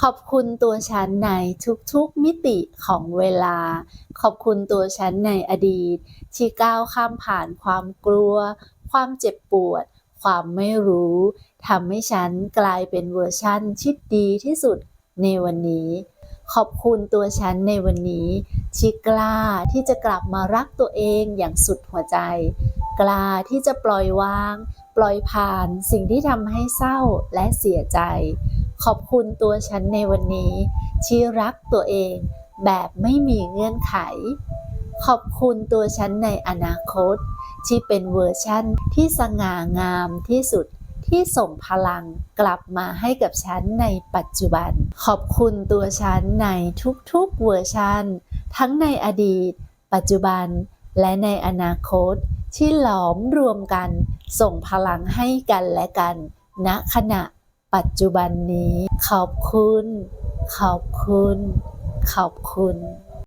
ขอบคุณตัวฉันในทุกๆมิติของเวลาขอบคุณตัวฉันในอดีตที่ก้าวข้ามผ่านความกลัวความเจ็บปวดความไม่รู้ทำให้ฉันกลายเป็นเวอร์ชันที่ดีที่สุดในวันนี้ขอบคุณตัวฉันในวันนี้ที่กล้าที่จะกลับมารักตัวเองอย่างสุดหัวใจกล้าที่จะปล่อยวางปล่อยผ่านสิ่งที่ทำให้เศร้าและเสียใจขอบคุณตัวฉันในวันนี้ที่รักตัวเองแบบไม่มีเงื่อนไขขอบคุณตัวฉันในอนาคตที่เป็นเวอร์ชั่นที่สง่างามที่สุดที่ส่งพลังกลับมาให้กับฉันในปัจจุบันขอบคุณตัวฉันในทุกๆเวอร์ชันทั้งในอดีตปัจจุบันและในอนาคตที่หลอมรวมกันส่งพลังให้กันและกันณขณะปัจจุบันนี้ขอบคุณขอบคุณขอบคุณ